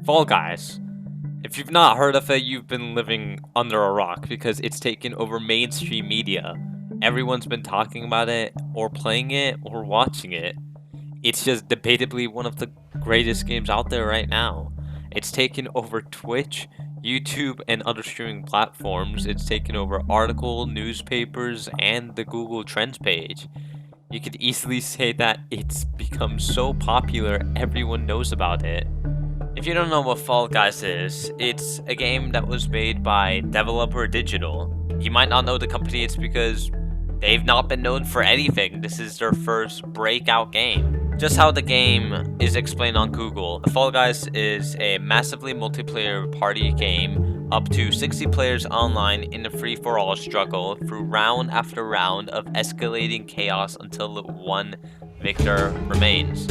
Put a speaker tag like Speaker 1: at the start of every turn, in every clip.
Speaker 1: Fall Guys. If you've not heard of it, you've been living under a rock because it's taken over mainstream media. Everyone's been talking about it, or playing it, or watching it. It's just debatably one of the greatest games out there right now. It's taken over Twitch, YouTube, and other streaming platforms. It's taken over article, newspapers, and the Google Trends page. You could easily say that it's become so popular, everyone knows about it. If you don't know what Fall Guys is, it's a game that was made by Developer Digital. You might not know the company, it's because they've not been known for anything. This is their first breakout game. Just how the game is explained on Google, Fall Guys is a massively multiplayer party game, up to 60 players online in a free-for-all struggle through round after round of escalating chaos until one victor remains.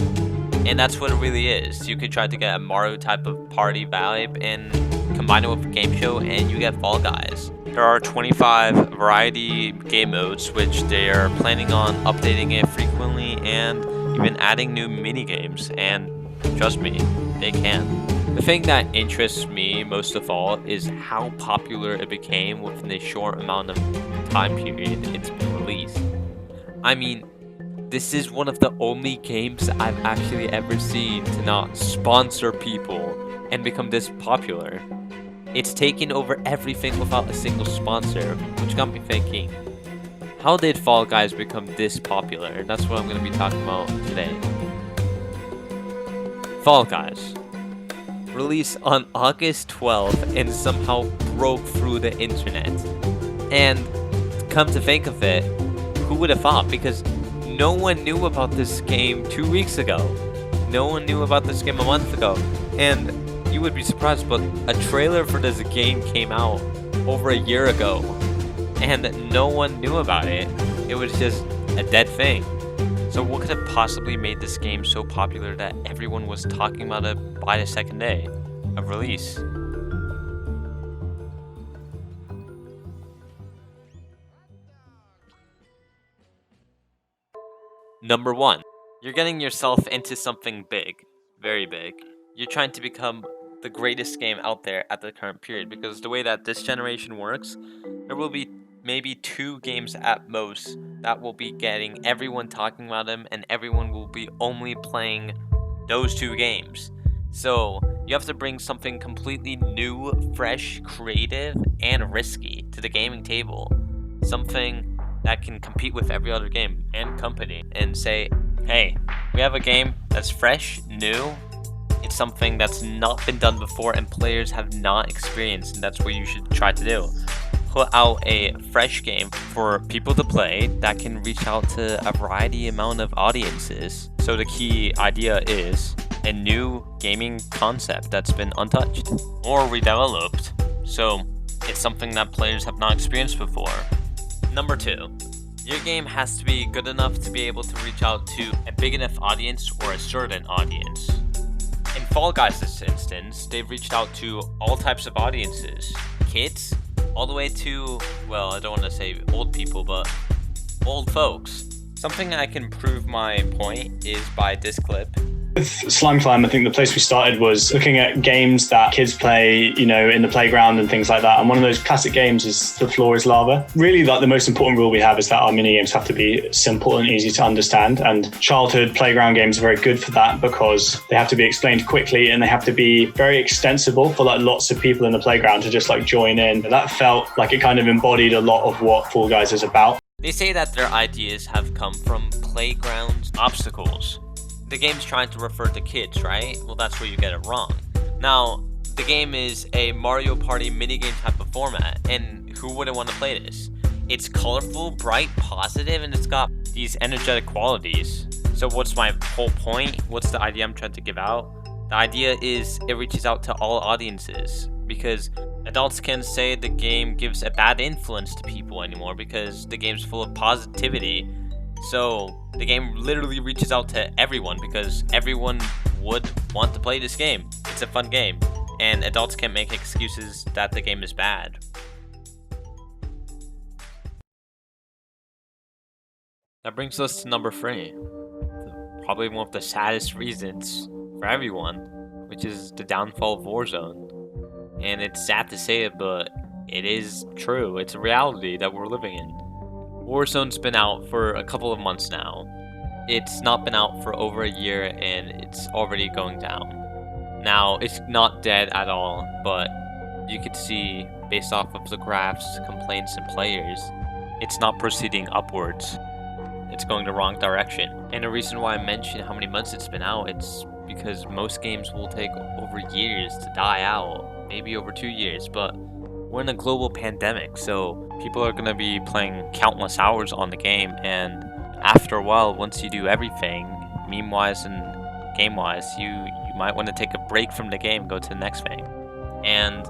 Speaker 1: And that's what it really is. You could try to get a Mario type of party vibe and combine it with a game show and you get Fall Guys. There are 25 variety game modes which they are planning on updating it frequently and even adding new mini games, and trust me, they can. The thing that interests me most of all is how popular it became within a short amount of time period it's been released. I mean, this is one of the only games I've actually ever seen to not sponsor people and become this popular. It's taken over everything without a single sponsor, which got me thinking, how did Fall Guys become this popular? That's what I'm going to be talking about today. Fall Guys. Released on August 12th and somehow broke through the internet. And come to think of it, who would have thought? Because no one knew about this game 2 weeks ago. No one knew about this game a month ago. And you would be surprised, but a trailer for this game came out over a year ago. And no one knew about it. It was just a dead thing. So what could have possibly made this game so popular that everyone was talking about it by the second day of release? Number 1. You're getting yourself into something big. Very big. You're trying to become the greatest game out there at the current period, because the way that this generation works, there will be maybe 2 games at most that will be getting everyone talking about them, and everyone will be only playing those 2 games. So you have to bring something completely new, fresh, creative, and risky to the gaming table. Something that can compete with every other game and company and say, hey, we have a game that's fresh, new, it's something that's not been done before and players have not experienced, and that's what you should try to do. Put out a fresh game for people to play that can reach out to a variety amount of audiences. So the key idea is a new gaming concept that's been untouched or redeveloped. So it's something that players have not experienced before. Number 2. Your game has to be good enough to be able to reach out to a big enough audience or a certain audience. In Fall Guys' instance, they've reached out to all types of audiences. Kids, all the way to, well, I don't want to say old people, but old folks. Something I can prove my point is by this clip.
Speaker 2: With Slime Climb, I think the place we started was looking at games that kids play, in the playground and things like that. And one of those classic games is The Floor is Lava. Really, the most important rule we have is that our mini games have to be simple and easy to understand. And childhood playground games are very good for that because they have to be explained quickly and they have to be very extensible for lots of people in the playground to just join in. And that felt like it kind of embodied a lot of what Fall Guys is about.
Speaker 1: They say that their ideas have come from playground obstacles. The game's trying to refer to kids, right? Well, that's where you get it wrong. Now, the game is a Mario Party minigame type of format, and who wouldn't want to play this? It's colorful, bright, positive, and it's got these energetic qualities. So what's my whole point? What's the idea I'm trying to give out? The idea is it reaches out to all audiences, because adults can say the game gives a bad influence to people anymore because the game's full of positivity. So the game literally reaches out to everyone because everyone would want to play this game. It's a fun game, and adults can't make excuses that the game is bad. That brings us to number 3. Probably one of the saddest reasons for everyone. which is the downfall of Warzone. And it's sad to say it, but it is true. It's a reality that we're living in. Warzone's been out for a couple of months now. It's not been out for over a year, and it's already going down. Now, it's not dead at all, but you could see, based off of the graphs, complaints, and players, it's not proceeding upwards. It's going the wrong direction. And the reason why I mentioned how many months it's been out, it's because most games will take over years to die out, maybe over 2 years, but we're in a global pandemic, so people are going to be playing countless hours on the game, and after a while, once you do everything, meme-wise and game-wise, you might want to take a break from the game, go to the next thing. And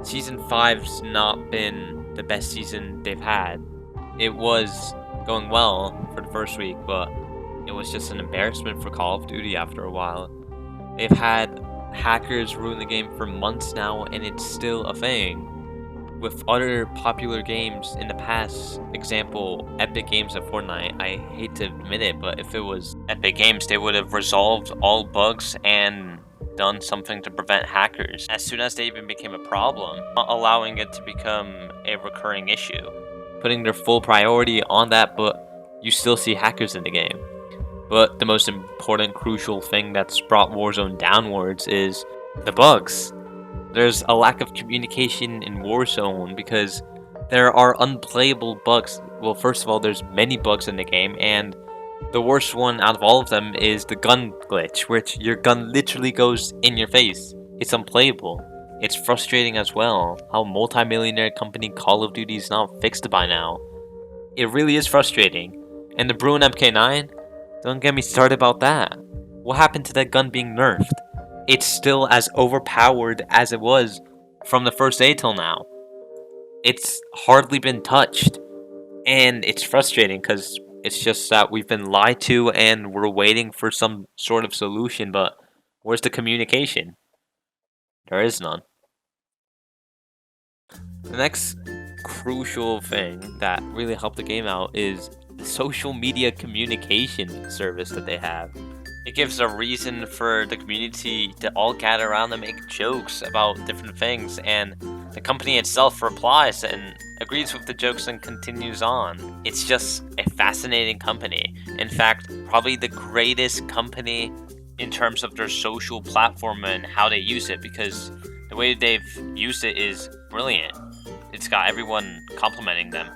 Speaker 1: Season 5's not been the best season they've had. It was going well for the first week, but it was just an embarrassment for Call of Duty after a while. They've had hackers ruin the game for months now, and it's still a thing. With other popular games in the past, example, Epic Games of Fortnite, I hate to admit it, but if it was Epic Games, they would have resolved all bugs and done something to prevent hackers as soon as they even became a problem, not allowing it to become a recurring issue, putting their full priority on that, but you still see hackers in the game. But the most important, crucial thing that's brought Warzone downwards is the bugs. There's a lack of communication in Warzone because there are unplayable bugs. Well, first of all, there's many bugs in the game, and the worst one out of all of them is the gun glitch, which your gun literally goes in your face. It's unplayable. It's frustrating as well how multi-millionaire company Call of Duty is not fixed by now. It really is frustrating. And the Bruin MK9? Don't get me started about that. What happened to that gun being nerfed? It's still as overpowered as it was from the first day till now. It's hardly been touched. And it's frustrating because it's just that we've been lied to and we're waiting for some sort of solution, but where's the communication? There is none. The next crucial thing that really helped the game out is the social media communication service that they have. It gives a reason for the community to all gather around and make jokes about different things, and the company itself replies and agrees with the jokes and continues on. It's just a fascinating company. In fact, probably the greatest company in terms of their social platform and how they use it, because the way they've used it is brilliant. It's got everyone complimenting them.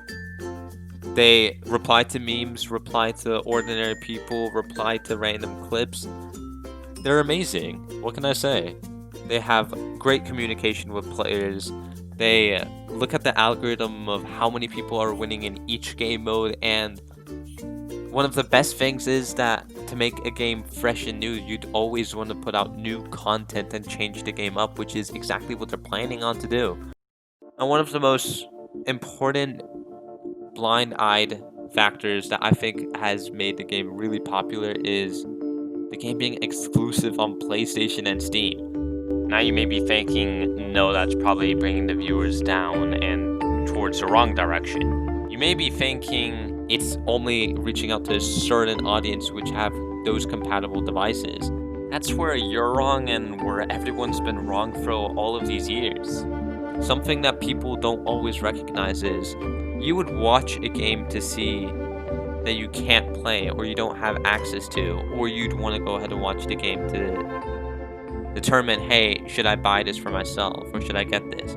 Speaker 1: They reply to memes, reply to ordinary people, reply to random clips. They're amazing. What can I say? They have great communication with players. They look at the algorithm of how many people are winning in each game mode, and one of the best things is that to make a game fresh and new, you'd always want to put out new content and change the game up, which is exactly what they're planning on to do. And one of the most important blind-eyed factors that I think has made the game really popular is the game being exclusive on PlayStation and Steam. Now you may be thinking, no, that's probably bringing the viewers down and towards the wrong direction. You may be thinking it's only reaching out to a certain audience which have those compatible devices. That's where you're wrong and where everyone's been wrong for all of these years. Something that people don't always recognize is you would watch a game to see that you can't play or you don't have access to, or you'd want to go ahead and watch the game to determine, hey, should I buy this for myself or should I get this?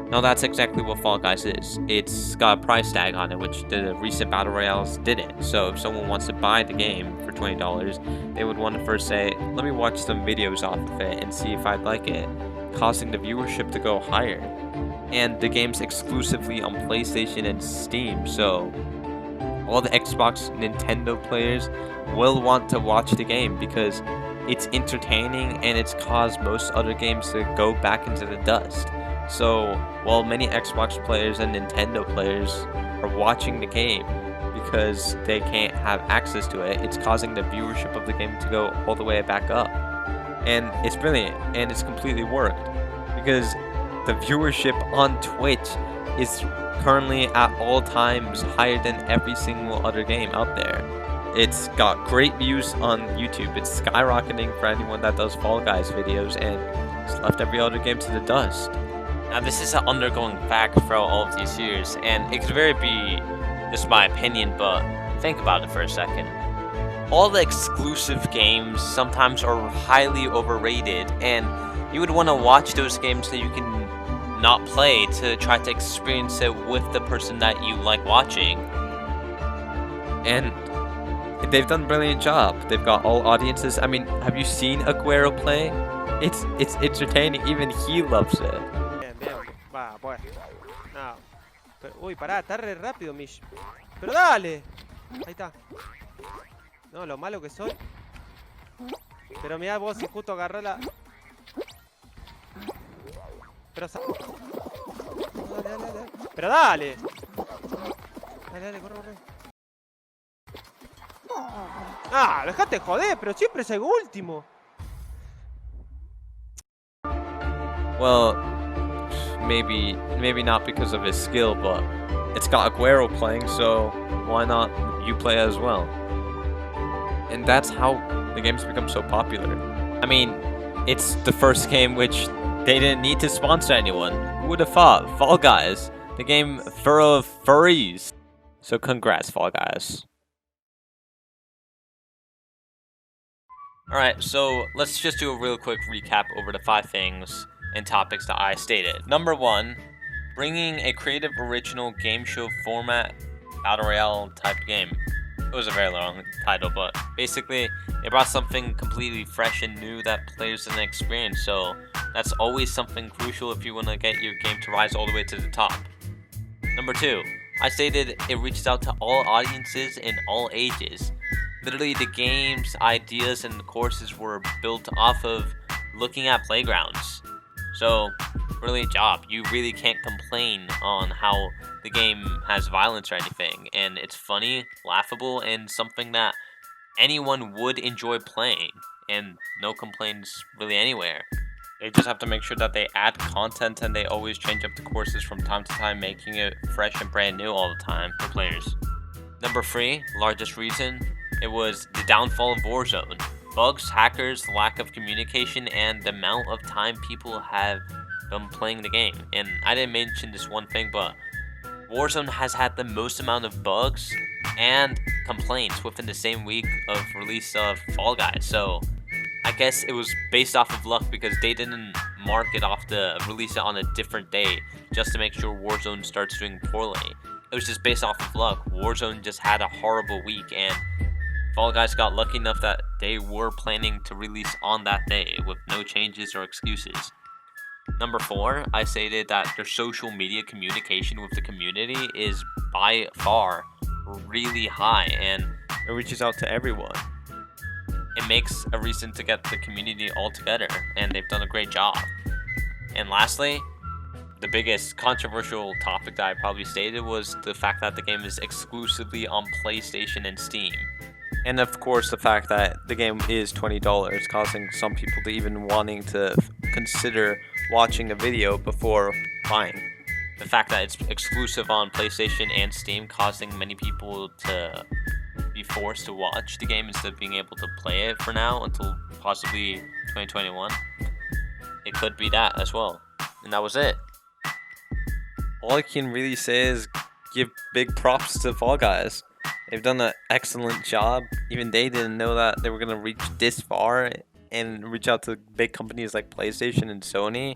Speaker 1: Now that's exactly what Fall Guys is. It's got a price tag on it, which the recent Battle Royales didn't. So if someone wants to buy the game for $20, they would want to first say, let me watch some videos off of it and see if I'd like it, causing the viewership to go higher. And the game's exclusively on PlayStation and Steam, so all the Xbox, Nintendo players will want to watch the game because it's entertaining and it's caused most other games to go back into the dust. So while many Xbox players and Nintendo players are watching the game because they can't have access to it, it's causing the viewership of the game to go all the way back up. And it's brilliant, and it's completely worked because the viewership on Twitch is currently at all times higher than every single other game out there. It's got great views on YouTube. It's skyrocketing for anyone that does Fall Guys videos, and it's left every other game to the dust. Now, this is an undergoing fact throughout all of these years, and it could very be just my opinion, but think about it for a second. All the exclusive games sometimes are highly overrated, and you would want to watch those games that you can not play to try to experience it with the person that you like watching. And they've done a brilliant job. They've got all audiences. I mean, have you seen Aguero play? It's entertaining. Even he loves it.
Speaker 3: Bien, bien. Va, pues. No. Pero, uy, pará, está re rápido, Mish. Pero dale. Ahí está. No, lo malo que soy. Pero mirá vos si justo agarró la... Pero... Dale, dale, dale. Pero dale. Dale, dale, corre, corre. Ah, dejate joder, pero siempre soy último.
Speaker 1: Well, maybe not because of his skill, but it's got Aguero playing, so why not you play as well? And that's how the game's become so popular. I mean, it's the first game which they didn't need to sponsor anyone. Who would have thought? Fall Guys, the game full of furries. So congrats, Fall Guys. Alright, so let's just do a real quick recap over the 5 things and topics that I stated. Number 1, bringing a creative, original game show format battle royale type game. It was a very long title, but basically it brought something completely fresh and new that players didn't experience, so that's always something crucial if you want to get your game to rise all the way to the top. Number 2, I stated it reaches out to all audiences in all ages. Literally, the game's ideas and courses were built off of looking at playgrounds. So, brilliant job. You really can't complain on how the game has violence or anything. And it's funny, laughable, and something that anyone would enjoy playing. And no complaints really anywhere. They just have to make sure that they add content and they always change up the courses from time to time, making it fresh and brand new all the time for players. Number 3, largest reason, it was the downfall of Warzone. Bugs, hackers, lack of communication, and the amount of time people have been playing the game. And I didn't mention this one thing, but Warzone has had the most amount of bugs and complaints within the same week of release of Fall Guys. So I guess it was based off of luck because they didn't mark it off to release it on a different day just to make sure Warzone starts doing poorly. It was just based off of luck. Warzone just had a horrible week, and Fall Guys got lucky enough that they were planning to release on that day with no changes or excuses. Number 4, I stated that their social media communication with the community is by far really high, and it reaches out to everyone. It makes a reason to get the community all together, and they've done a great job. And lastly, the biggest controversial topic that I probably stated was the fact that the game is exclusively on PlayStation and Steam. And of course the fact that the game is $20, causing some people to even wanting to consider watching a video before buying. The fact that it's exclusive on PlayStation and Steam causing many people to be forced to watch the game instead of being able to play it for now until possibly 2021. It could be that as well. And that was it. All I can really say is give big props to Fall Guys. They've done an excellent job. Even they didn't know that they were going to reach this far and reach out to big companies like PlayStation and Sony.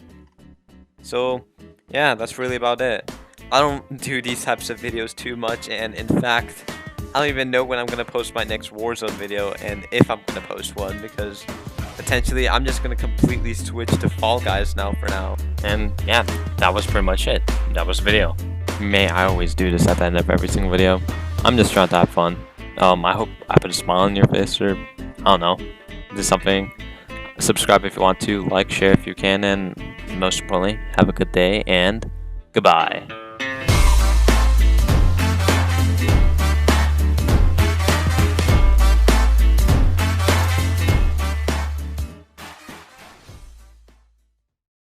Speaker 1: So, yeah, that's really about it. I don't do these types of videos too much, and in fact, I don't even know when I'm going to post my next Warzone video and if I'm going to post one, because potentially I'm just going to completely switch to Fall Guys now for now. And yeah, that was pretty much it. That was the video. May I always do this at the end of every single video. I'm just trying to have fun. I hope I put a smile on your face, or I don't know, do something. Subscribe if you want to, like, share if you can, and most importantly, have a good day and goodbye.